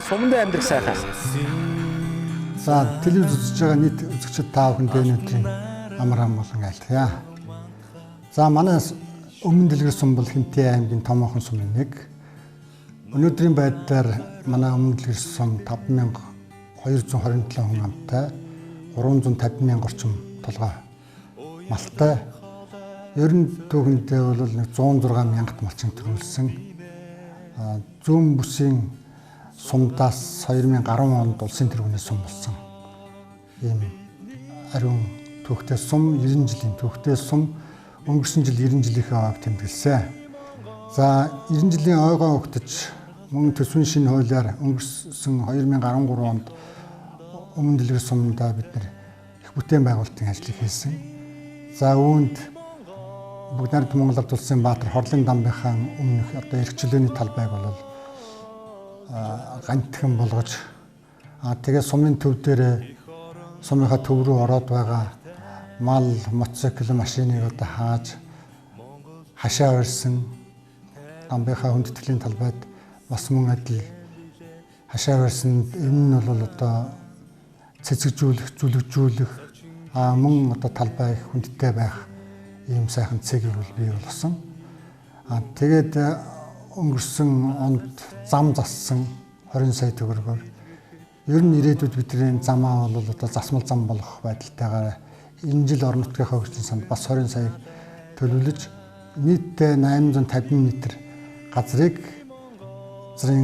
Сумдаа амьдрах сайхан. За телевиз үзэж байгаа нийт үзэгчид та бүхэндээ өнөөдрийн амар амгалан айлтгая. За манай өмнө дэлгэр сум бол Хинтээ аймгийн томоохон сумын нэг. Өнөөдрийн байдлаар манай өмнө дэлгэр сум 5227 хүн амтай, 350,000 орчим толгой малтай. Ерөн түүхэндээ бол 106 мянгат малчин төрүүлсэн. Зүүн бүсийн сумдаас 2010 онд улсын тэргүүний сум болсон. Ийм ариун түүхтэй сум 90 жилийн түүхтэй сум өнгөрсөн жил 90 жилийнхээ ойг тэмдэглэсэн. За 90 жилийн ойгоо өгтөж мөн төсвийн шинэ хуулиар өнгөрсөн 2013 онд өмнө дэлгэр сумдаа бид нэр их бүтээн байгуулалтын ажлыг хийсэн. За үүнд бүгд найрамд Монгол Ард улсын Баатар Хорлын дамбынхаа өмнөх одоо эрх чөлөөний талбайг бол гантхэн болгож тэгээ сумын төв дээр сумынхаа төв рүү ороод байгаа мал, мотоцикл, машиныг одоо хааж хашаа барьсан. Дамбынхаа хүндэтгэлийн талбайд бас мөн адил хашаа барьсан. Энэ нь бол одоо цэцэгжүүлэх, зүлэгжүүлэх мөн одоо талбай хүндтэй байх ийм сайхан цэгийг бол бий болсон. Тэгээд өнгөрсөн онд зам зассан 20 сая төгрөгөөр ер нь ирээдүйд бидний замаа бол одоо засмал зам болох байдалтайгаар энэ жил орон нутгийнхаа хөгжлийн санд бас 20 саяг төлөвлөж нийтдээ 850 м газрыг зэрэг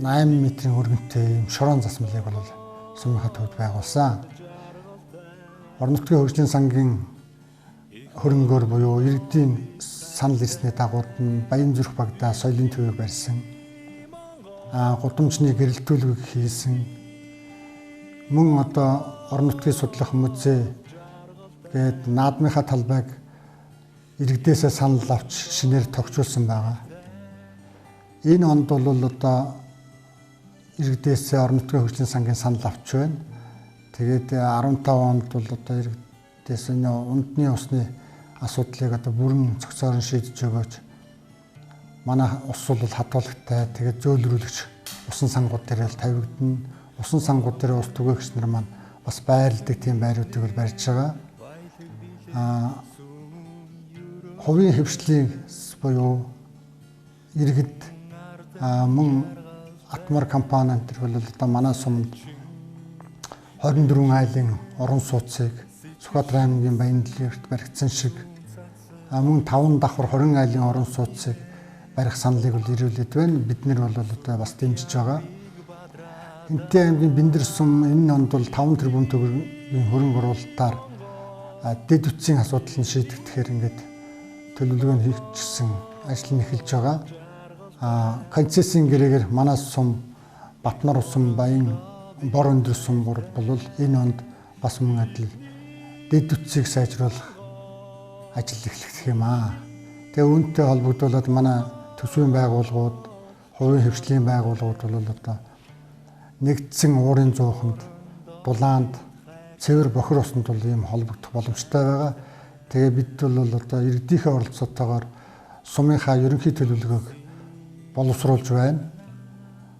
8 м-ийн өргөнтэй юм шорон засмалыг бол сумынхаа төвд байгуулсан. Орон нутгийн хөгжлийн сангийн хөрөнгөөр буюу иргэдийн санал ирсний дагууд нь Баянзүрх багада соёлын төвийг барьсан. Гудамжны гэрэлтүүлэг хийсэн. Мөн одоо орон нутгийг судлах музей гээд наадмынхаа талбайг иргэдээсээ санал авч шинээр тогтжуулсан байгаа. Энэ онд бол одоо иргэдээсээ орон нутгийн хөгжлийн сангийн санал авч байна. Тэгээд 15 онд бол одоо иргэдээс энэ ундны усны асуудлыг одоо бүрэн цогцоор нь шийдэж өгөөч. Манай ус бол хадгалагтай. Тэгээд зөөлрүүлэгч усан сангууд дээр л тавигдана. Усан сангууд дээр ус түгээгч нар маань бас байрладаг тийм байруудыг бол барьж байгаа. Хувийн хөвшлийн буюу иргэд мөн Атмар компани энэ бол одоо манай сумд 24 айлын орон сууцыг Сүхбаатар аймгийн Баяндлэгт баригдсан шиг мөн 5 давхар 20 айлын орон сууцыг барих саналыг бол ирүүлээд байна. Бид нар бол одоо бас дэмжиж байгаа. Хинтээ аймгийн Бэндэр сум энэ онд бол 5 тэрбум төгрөгийн хөрөнгө оруулалтаар дэд үтсийн асуудал нь шийдэгдэхээр ингээд төлөвлөгөө хийгдсэн ажил нь эхэлж байгаа. Концессийн гэрээгээр манай сум Батнар сум, Баян Бор өндөр сум бол энэ онд бас мөн адил дэд үтсийг сайжруулах ажил эхлэх юм аа. Тэгээ үүнтэй холбогдуулаад манай төсвийн байгууллагууд, хувийн хөвшлийн байгууллагууд бол одоо нэгдсэн уурын зууханд, дулаанд, цэвэр бохир усанд бол ийм холбогдох боломжтой байгаа. Тэгээ бид бол одоо иргэдийнхээ оролцоотойгоор сумынхаа ерөнхий төлөвлөгөөг боловсруулж байна.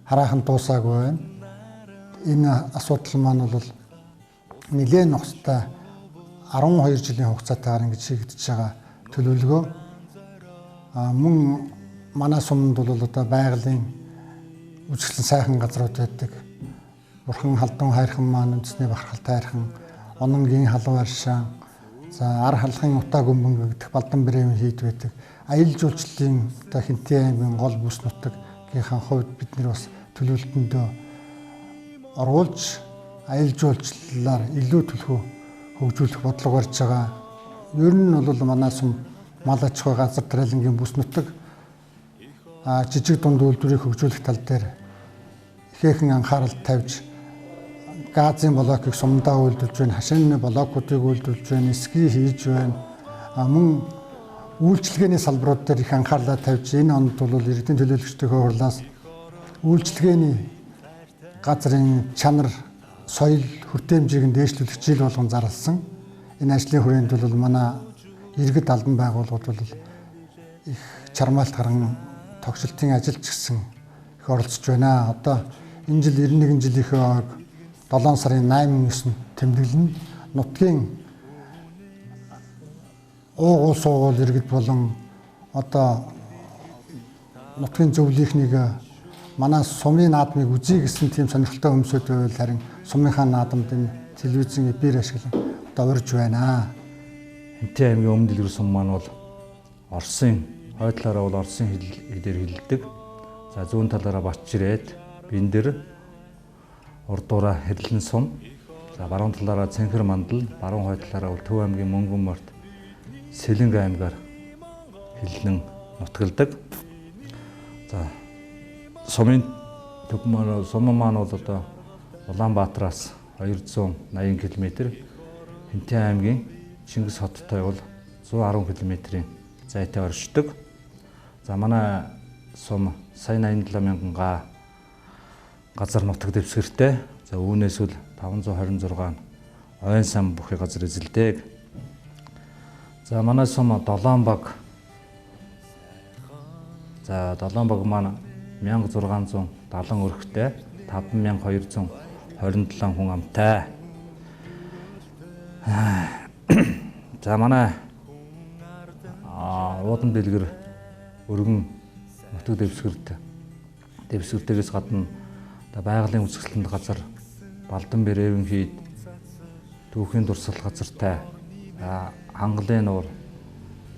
Хараахан дуусаагүй байна. Энэ асуудал маань бол нэлээд нухацтай 12 жилийн хугацаатаар ингэж шийдэж байгаа төлөвлөгөө. Мөн манай сумд бол одоо байгалийн үзэсгэлэн сайхан газрууд байдаг. Бурхан халдун хайрхан маань үндэсний бахархалтай хайрхан, ононгийн халуун аршаан, за ар халахын утаа гүмбэн гэдэг балдан брэм хийд байдаг. Аялал жуулчлалын одоо Хинтээ аймгийн гол бүс нутагийнхаа хувьд бид нар бас төлөвлөлтөндөө оруулж аялал жуулчлалаар илүү төлхөө хөгжүүлэх бодлого барьж байгаа. Ер нь бол манай сум мал аж ахуй газар тариалангийн бүс нутаг жижиг дунд үйлдвэрийг хөгжүүлэх тал дээр ихээхэн анхаарал тавьж газын блокийг сумдаа үйлдвэрлэж байна, хашааны блокуудыг үйлдвэрлэж байна, ски хийж байна. Мөн үйлчилгээний салбарууд дээр их анхаарлаа тавьж энэ онд бол иргэдийн төлөөлөгчдийн хурлаас үйлчилгээний газрын чанар, соёл, хүртээмжийг нь дээшлүүлэх жил болгон зарласан. Энэ ажлын хүрээнд бол манай иргэд албан байгууллагууд бол их чармаалт гарan тогшилтын ажилч гэсэн их оролцож байна. Одоо энэ жил 91 жилийнхээ ойг 7 сарын 8-9 тэмдэглэн нутгийн уугуул суугуул иргэд болон одоо нутгийн зөвлөлийнхнийг манай сумын наадмыг үзье гэсэн тийм сонирхолтой хүмүүсүүд байвал харин сумынхаа наадамд энэ телевизийн эфир ашиглан одоо урьж байна. Хэнтэй аймгийн өмнө дэлгэр сум маань бол Оросын хойдлаараа бол Оросын хэлээр хэлдэг. За зүүн талаараа Батчирээд, Биндэр, урдуураа Хэрлэн сум. За баруун талаараа Цэнхэр мандал, баруун хойдлаараа бол Төв аймгийн Мөнгөн морд, Сэлэнг аймгаар хэллэн нутгалдаг. За сумын төв маань сум маань бол одоо Улаанбаатараас 280 км, Хэнтэй аймгийн Чингис хоттой бол 110 км-ийн зайтай оршдог. За манай сум сая 87 мянган га газар нутаг дэвсгэртэй. За үүнээс үл 526 ойн сан бүхий газар эзэлдэг. За манай сум Долоонбаг. За Долоонбаг маань 1670 өрхтэй, 5227 хүн амтай. За манай уудан дэлгэр өргөн нутаг дэвсгэртээс гадна байгалийн үзэсгэлэнт газар, Балдан Бэрээвэн хийд, түүхийн дурсгал газартай, Хангалын нуур,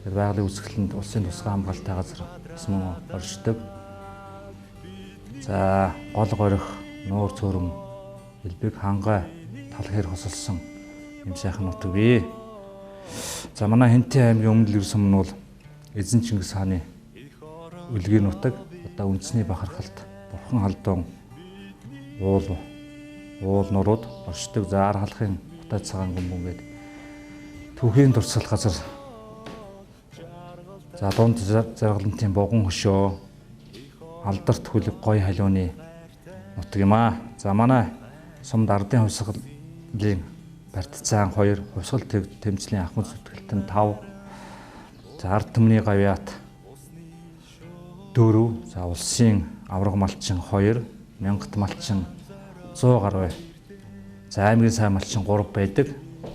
байгалийн үзэсгэлэнт улсын тусгай хамгаалалттай газар мөн оршдог. За гол горих, нуур цөөрөн, элбэг хангай талхэр хосолсон юм сайхан нутаг бий. За манай Хэнтэй аймгийн өмнө дэлгэр сум нь бол Эзэн Чингис хааны үлгийн нутаг. Одоо үндэсний бахархалт, бурхан халдун, уул нурууд оршдог. За ар халахын Бутай цагаан гүмбэн гээд түүхийн дурсгал газар. За дунд заргалантын Буган хөшөө, алдарт хүлэг гой халууны нутаг юм аа. За манай сумд ардын хувьсгалын Бартцаан 2, хувьсгал тэмцлийн ахмад зүтгэлтэн 5, за ард түмний гавьяат 4, за улсын авраг малчин 2, мянгат малчин 100 гаруй. За аймгийн сайн малчин 3 байдаг.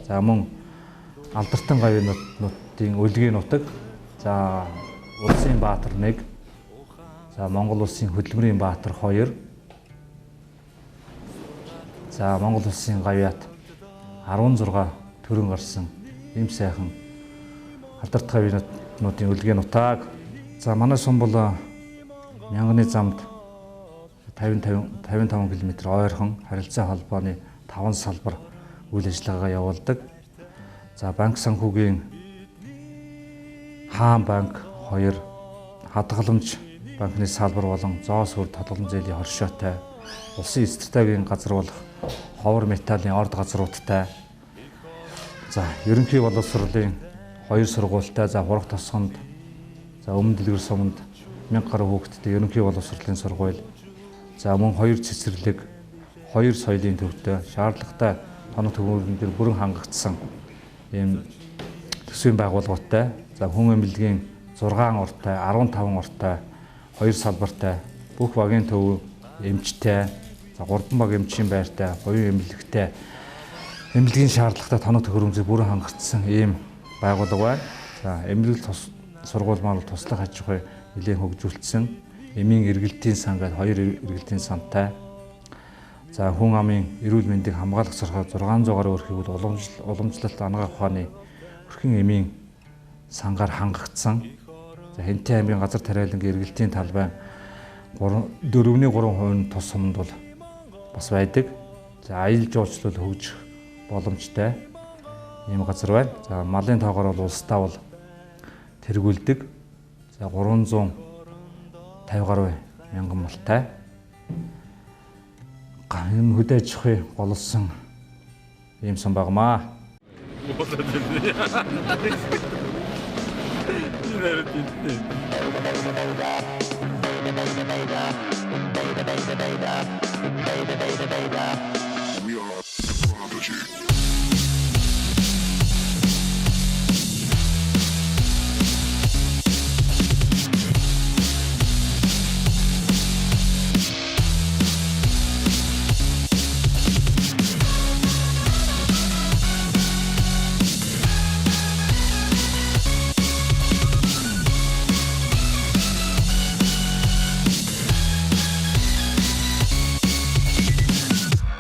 За мөн алдартан гавьяатнуудын үлгийн нутаг. За улсын баатар 1, за Монгол улсын хөдөлмөрийн баатар 2, за Монгол улсын гавьяат 16 төрөн гарсан ийм сайхан алдарт гавьяатнуудын үлгийн нутаг. За манай сум бол Мянганы замд 55 км ойрхон харилцаа холбооны 5 салбар үйл ажиллагаагаа явуулдаг. За банк санхүүгийн Хаан банк 2, хадгаламж банкны салбар болон зоос үр татгалан зээлийн хоршоотой, улсын стратегийн газар болох ховор металлын орд газруудтай. За ерөнхий боловсролын 2 сургуультай, за хурах тосгонд, за өмнө дэлгэр суманд 1000 гаруй хүүхэдтэй ерөнхий боловсролын сургууль. За мөн 2 цэцэрлэг, 2 соёлын төвтэй, шаардлагатай тоног төвөргөн дээр бүрэн хангагдсан ийм төсвийн байгууллагатай. За хүн эмнэлгийн 6 уртай, 15 уртай, 2 салбартай, бүх багийн төв эмчтэй, за 3 баг эмчийн байртай, буян эмнэлэгтэй, эмнэлгийн шаардлагатай тоног төхөөрөмжийг бүрэн хангалтсан ийм байгууллага байна. За эмнэлэг сургууль маань туслах аж ахуй нэлээд хөгжүүлсэн. Эмийн эргэлтийн сан гэдэг 2 эргэлтийн сантай. За хүн амын эрүүл мэндийг хамгаалах зорилгоор 600 гаруй өрхийг уламжлалт анагаах ухааны өрхийн эмийн сангаар хангагдсан. За Хэнтэй аймгийн газар тариалангийн эргэлтийн талбай 4.3% тус сумд бол бас байдаг. За аялал жуулчлал хөгжих боломжтой ийм газар байна. За малын тоогоор бол улстай бол тэргүүлдэг. За 350 гаруй мянган малтай. Энэ хөдөө аж ахуй голсон ийм сан багмаа.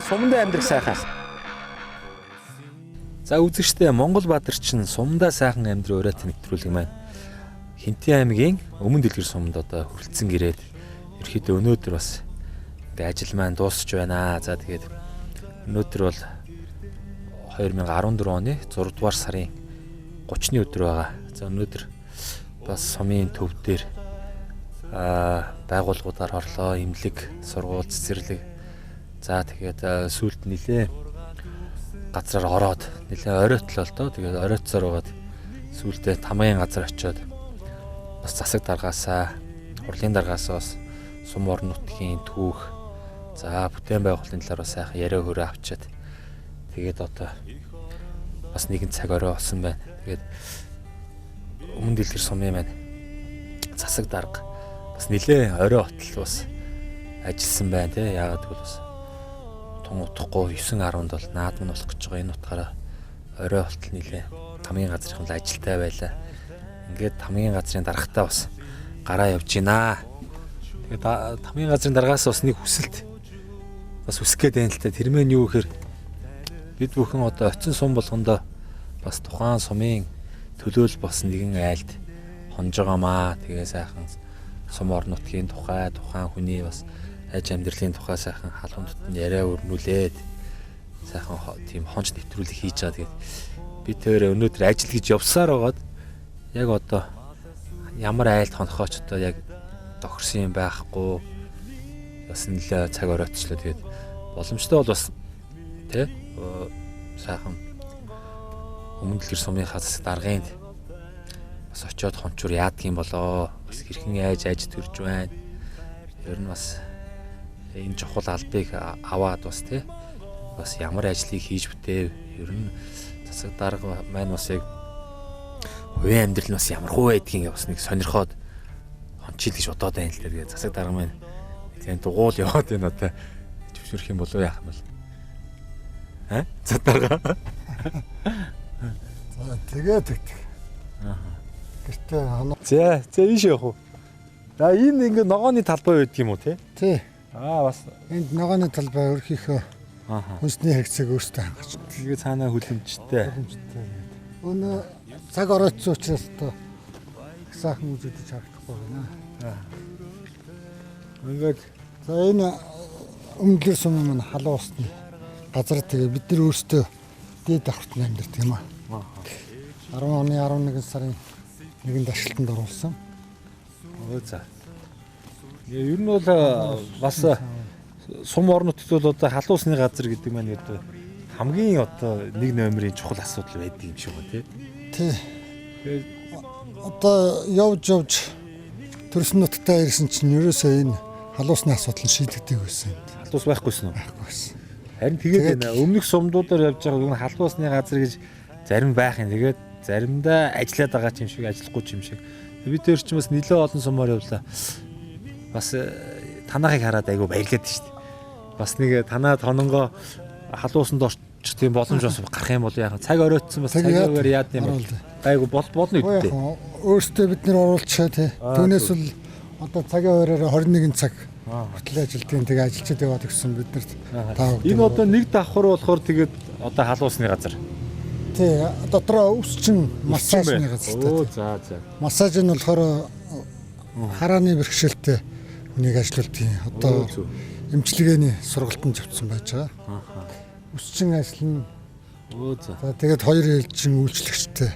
Сумдаа амьдрах сайхан. За үзэгчдээ Монгол Баатарчин сумдаа сайхан амьдрал ураа тэнэгтрүүлэг маань Хинтээ аймгийн Өмнө Дэлгэр сумд одоо хүрэлцэн гэрээд ерөөхдөө өнөөдөр бас ингээ ажил маань дуусч байна. За тэгээд өнөөдөр бол 2014 оны 6 дугаар сарын 30-ны өдөр байгаа. За өнөөдөр бас сумын төв дээр байгууллагуудаар хорлоо, имлэг, сургууль, цэцэрлэг. За тэгээд сүүлд нилээ газраар ороод нилээ оройтол л доо. Тэгээд оройтсоор байгаад сүүлдээ тамгын газар очиод бас засаг даргаасаа, хурлын даргаасаа бас сум орон нутгийн түүх, за бүтээн байгуулалтын талаар бас сайхан яриа хөрөө авчиад тэгээд одоо бас нэгэн цаг орой болсон байна. Тэгээд Өмнө Дэлгэр сумын маань засаг дарга бас нилээ орой хотол бас ажилласан байна тий. Яагаад гэвэл бас тун утахгүй 9-10-нд бол наадам нь болох гэж байгаа. Энэ утгаараа орой болтол нилээ тамгын газрын л ажилтай байлаа. Ингээд тамгын газрын даргатаа бас гараа явж гинаа. Тэгээд тамгын газрын даргаас бас нэг хүсэлт бас үсэх гээд байна л та. Тэр мэн юу гэхээр бид бүхэн одоо очисон сум болгондоо бас тухайн сумын төлөөл болсон нэгэн айлд хонж байгаамаа. Тэгээ сайхан сум орон нутгийн тухай, тухайн хүний бас аж амьдралын тухай сайхан халуун дотн яриа өрнүүлээд сайхан тийм хонч нэвтрүүлэг хийж байгаа. Тэгээд бид тэр өнөөдөр ажил гэж явсаар байгаад яг одоо ямар айлд хонохооч одоо яг тохирсон юм байхгүй. Бас нэлээ цаг оройтчлаа. Тэгээд боломжтой бол бас тий сайхан Өмнө Дэлгэр сумынхаа засаг дарганд бас очиод хончуур яадаг юм болоо. Бас хэрхэн айж төрж байна. Ер нь бас энэ чухал албыг аваад бас тий бас ямар ажлыг хийж бүтээв. Ер нь засаг дарга маань бас яг хувийн амьдрал нь бас ямар хөө байдгийг бас нэг сонирхоод хончил гэж бодоод байна л дээ. Тэгээд засаг дарга маань тийм дугуул яваад байна одоо зөвшөөрөх юм болов яах юм бол. Засаг дарга. За тэгээд тэгдэг. Гэртээ ханаа. За ийш явах уу? За энэ ингээ ногооны талбай байдаг юм уу те? Тий. Бас энд ногооны талбай өөрхийхөө хүнсний хэрэгцээг өөртөө хангаж. Тэгээ цаанаа хүлэмжтэй. Өнөө цаг оройтсон учраас одоо сайхан үзэгдэж харагдахгүй байна. Ингээд за энэ Өмнө Дэлгэр сумын маань халуун усны газар тэгээ бид нар өөрсдөө дээд давхарт амьдардаг юм аа. 10 оны 11 сарын 1-нд ашиглалтанд оруулсан. За. Ер нь бол бас сум орон нутгад бол одоо халуун усны газар гэдэг маань одоо хамгийн одоо нэг номерын чухал асуудал байдаг юм шиг байна тий. Тэгээд одоо явж төрсөн нутагтаа ирсэн чинь ерөөсөө энэ халуун усны асуудал нь шийдэгдэг байсан. Халуун ус байхгүйсэн үү? Байхгүйсэн. Харин тэгээд байна. Өмнөх сумдуудаар явж байгаа энэ халуун усны газар гэж зарим байх юм. Тэгээд заримдаа ажиллаад байгаа юм шиг, ажиллахгүй юм шиг. Бид тэр чинь бас нэлээд олон сумаар явлаа. Бас танахыг хараад айгу баярлаад шүү дээ. Бас нэг танаа тононгоо халуун усанд орчих тийм боломж бас гарах юм бол яах вэ? Цаг оройтсон бас цагаагаар яад юм бол айгу болно үү дээ. Өөртөө бид нэр оруулчихаа тий. Түүнээс л одоо цагийн хуваараар 21 цаг хүртэл ажилтгийн тэгээ ажилчид яваад өгсөн биднэрт таа. Энэ одоо нэг давхар болохоор тэгээд одоо халуун усны газар. Тий, дотроо өвсчин массажны газар. За. Массаж нь болохоор харааны бэрхшээлтэй хүнийг ажилуулдаг. Одоо эмчилгээний сургалтанд явцсан байж байгаа. Өсчин ажиллана. За тэгээд 2 ээлжин үйлчлэгчтэй.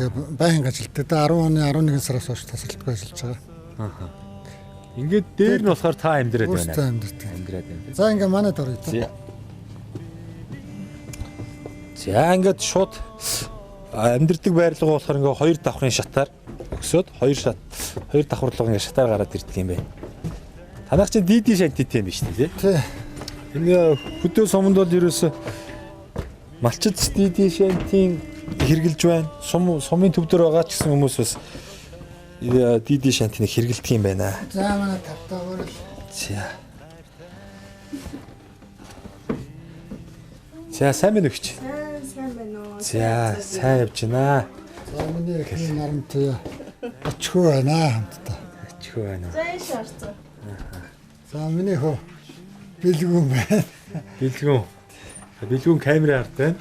Тэгээд байнга ажилтдаг. 10 оны 11 сараас хойш тасралтгүй ажиллаж байгаа. Ингээд дээр нь болохоор та амьдраад байна. Өөртөө амьдраад. Амьдраад байна. За ингээ манайд орё та. За ингээд шууд амьдрдаг байрлал болохоор ингээ 2 давхрын шатаар өсөөд 2 давхарлага ингээ шатаар гараад ирдэг юм байна. Танах чинь диди шантитэй юм биш үү? Тий. Энэ хөдөө суманд бол ерөөсө малчид диди шантийн хэрглэж байна. Сумын төв дээр байгаа ч гэсэн хүмүүс бас диди шантиныг хэргэлдэг юм байна. За манай тавтаагаар л. За сайн байна өгч. Сайн байна уу? За сайн явж байна. За миний эхний нарамт очхоо байна хамтдаа. Очхоо байна. За ийш орцоо. За миний хөө бэлгүүн байна. Бэлгүүн камерын ард байна.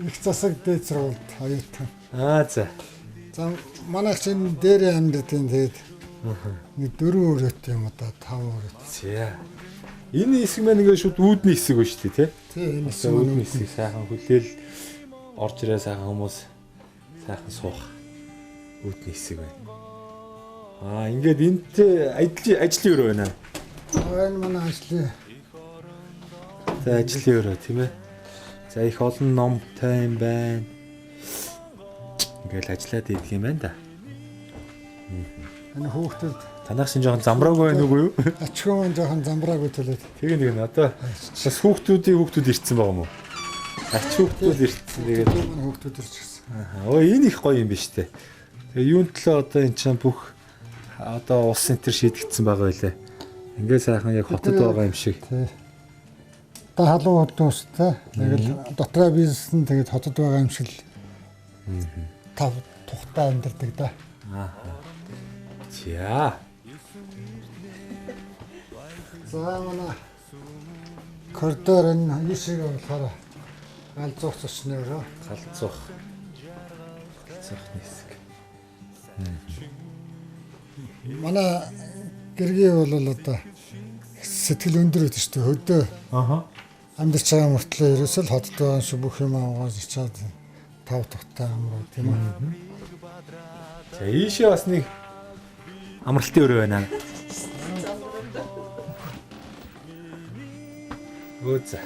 Их засаг дээд сургуульд хоёртон. За. За манайх чинь дээр амьдрын тэгээд нэг 4 өрөөтэй юм одоо 5 өрөөтэй. За. Энэ хэсэг маань ингээд шууд үүдний хэсэг ба шүү дээ, тий? Тий, энэ хэсэг Үүдний хэсэг сайхан хүлээл орж ирээ сайхан хүмүүс сайхан суух үүдний хэсэг байна. Ингээд энэтэй ажлын өрөө байна. Энэ манай ажлын. За ажлын өрөө тийм ээ. За их олон номтой юм байна. Ингээл ажиллаад идэх юм байна да. Энэ хүүхдүүд Танах шин жоохон замбраагүй байна уу юу? ачхуу маань жоохон замбраагүй төлөөд. Тэгээ нэг одоо бас хүүхдүүд ирсэн байгаа юм уу? Ач хүүхдүүд ирсэн. Тэгээд хүүхдүүд ирж гисэн. Өө энэ их гоё юм биш үү? Тэгээ юун төлөө одоо эн чинь бүх одоо улс центр шийдэгдсэн байгаа байлаа. Ингээ сайхан яг хотод байгаа юм шиг. Тий. Одоо халуун хөдөөстэй. Тэгэл дотроо бизнес нь тэгээд хотод байгаа юм шиг л. Тав тухтай амьдардаг да. За. За манай коридор энэ юусыг болохоор галзуух цочнороо Галзуух хэсэг. манай гэргийн бол одоо сэтгэл өндөр өгдөө шүү дээ. Хөдөө амьдарч байгаа мөртлөө ерөөсөө л хотод байгаа шиг бүх юм аваад ичаад тав тухтай амраа тийм үү. За ийшээ бас нэг амралтын өрөө байна. Өөзөө.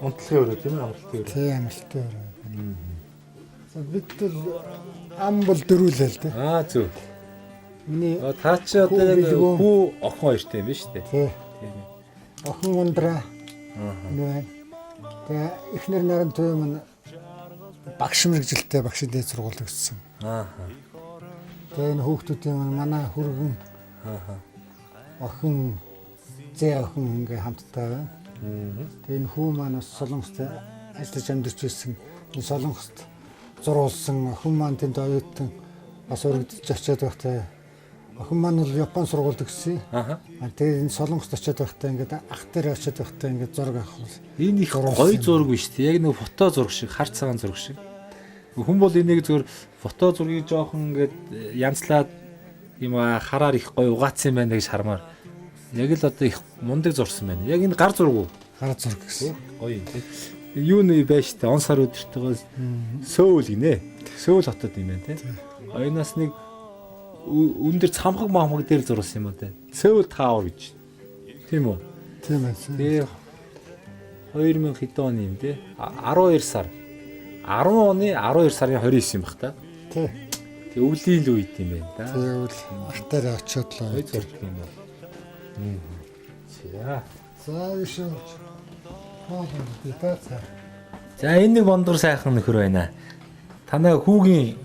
Унтлагын өрөө тийм ээ амралтын өрөө. Тийм амралтын өрөө. За бид бол ам бол дөрүүлээ л дээ. Зөв. Миний Та чи одоо яг хүү охин хоёртой юм биш үү? тийм. Охин ундраа. Нэ. Тэгээ эхнэр наран төв маань багш мэрэгжилтэй багш дээд сургууль өгсөн. Тэгээ энэ хүүхдүүдийн манай хүргэн охин зээ охин ингээ хамтдаа байна. Тэгээ энэ хүү маань бас Солонгост ажиллаж амьдарч ирсэн. Энэ Солонгост зурулсан охин маань тэнд оюутан бас өргөдөж очиад байхдаа охин маань бол Японы сургуульд өгсөн. Тэгээ энэ Солонгост очиад байхдаа ингээд ах дээр очиад байхдаа ингээд зураг авах. Энэ их гоё зураг биш үү? Яг нэг фото зураг шиг, хар цагаан зураг шиг. Хүн бол энийг зөвхөн фото зургийг жоохон ингээд янзлаад юм хараар их гоё угаацсан байна гэж хармаар. Яг л одоо их мундаг зурсан байна. Яг энэ гар зураг уу? Гар зураг гэсэн. Гоё юм тий. Юу нэ байж та он сар өдөртөгөөс Сөүл гинэ. Сөүл хотод юм байна тий. Оюунаас нэг өндөр цамхаг маамхаг дээр зурсан юм уу тий. Сөүл Тауэр гэж. Тийм үү? Тийм ээ. Тэгээ 2000 хэдэн оны юм тий. 12 сар. 10 оны 12 сарын 29 юм бах та. Тий. Тэгээ өвлийн л үед юм байна да. Тэгвэл ах дээр очиод л Ой зурдаг юм байна. За ишээ. За энэ нэг бондор сайхан нөхөр байна. Танай хүүгийн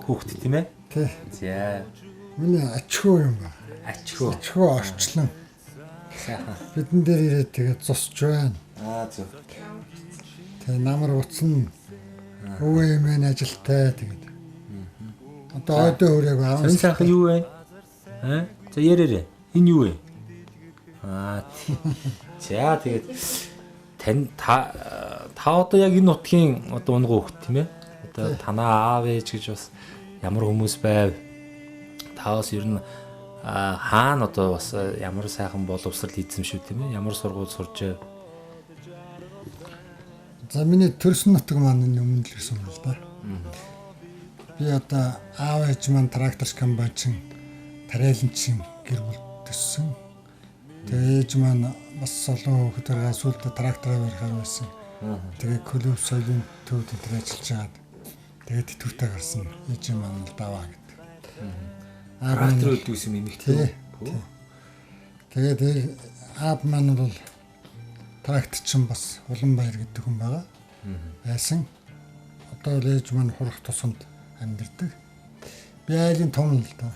хүүхэд тийм ээ? Тий. За. Миний ачхуу юм ба. Ачхуу. Ачхуу орчлон. Сайхан. Бидэн дээр ирээд тэгээд зусч байна. Зөв. Тэгээ намар утсан өвөө эмээ ажилтай тэгээд. Одоо ойдоо өрөөг аав. Энэ сайхан юу вэ? За ярээрээ. Энэ юу вэ? За тэгээд та одоо яг энэ нутгийн одоо унгуу хөх тийм ээ. Одоо танаа аав ээж гэж бас ямар хүмүүс байв. Та бас ер нь хаана одоо бас ямар сайхан боловсрал эзэм шүү тийм ээ. Ямар сургууль сурч. За миний төрсөн нутаг маань энэ өмнө л ирсэн юм л да. Би одоо аав ээж маань тракторч комбайнчин, тариаланчин гэр бүл төссөн. Тэгээ ээж маань бас олон хүүхдэрээ сүүлдээ трактороо барихаар байсан. Тэгээ клуб соёлын төвд дээр ажиллаж байгаад тэгээд тэтгэвртэй гарсан. Ээж маань л даваа гэдэг. Трактор үүдсэн эмэгтэй. Тэгээд аав маань бол тракторчин бас Улаанбаяр гэдэг хүн байгаа. Байсан. Одоо л ээж маань хурах тусанд амьдардаг. Би айлын том л да.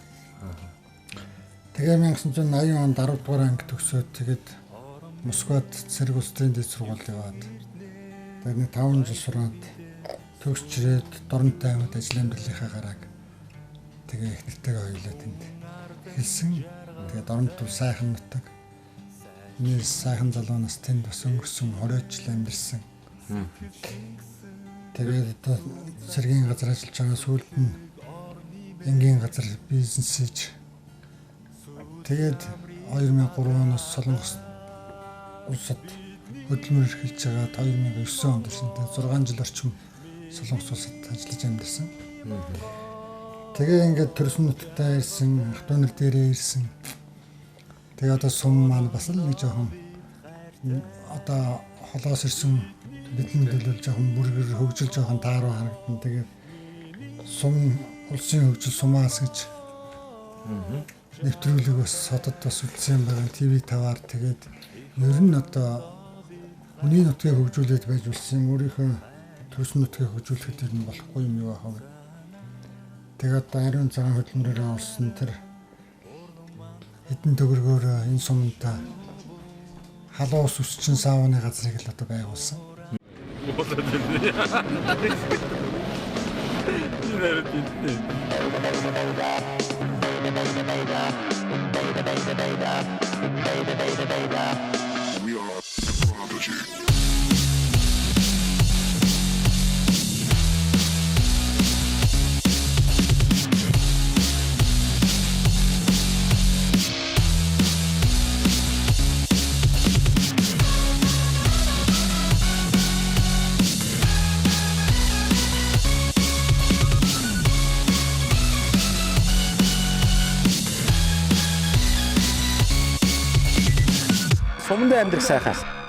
Тэгээ 1980 онд 10 дугаар анги төгсөөд тэгээд Москвад цэрэг улсын дэд сургууль яваад тэгээд нэг 5 жил сураад төгсч ирээд Доронтой аймагт ажил амьдралынхаа гарааг тэгээ их нэртэйгээ хоёулаа тэнд хэлсэн. Тэгээд Доронт бол сайхан нутаг. Нэр сайхан залуунаас тэнд бас өнгөрсөн 20 жил амьдэрсэн. Тэгээд одоо цэргийн газар ажиллаж байгаа сүүлд нь энгийн газар бизнес хийж тэгээд 2003 оноос Солонгос улсад хөдөлмөр эрхэлж байгаа 2009 онд ирсэнтэй 6 жил орчим Солонгос улсад ажиллаж амьдсан. Тэгээ ингээд төрсөн нутагтаа ирсэн, ах トゥ нар дээрээ ирсэн. Тэгээ одоо сум маань бас л нэг жоохон одоо холоос ирсэн бидний төлөв жоохон бүргэр хөгжил жоохон тааруу харагдан. Тэгээ сум улсын хөгжил сумаас гэж нэвтрүүлэг бас хотод бас үлдсэн байгаа. ТV таваар тэгээд ер нь одоо хүний нутгийг хөгжүүлээд байж үлсэн юм. Өөрийнхөө төрсөн нутгийг хөгжүүлэхэд нь болохгүй юм юу аа. Тэгээд одоо ариун цагаан хөдөлмөрөөр олсон тэр хэдэн төгрөгөөр энэ сумдаа халуус өсчин саавны газрыг л одоо байгуулсан. Сумд амьдрах сайхан.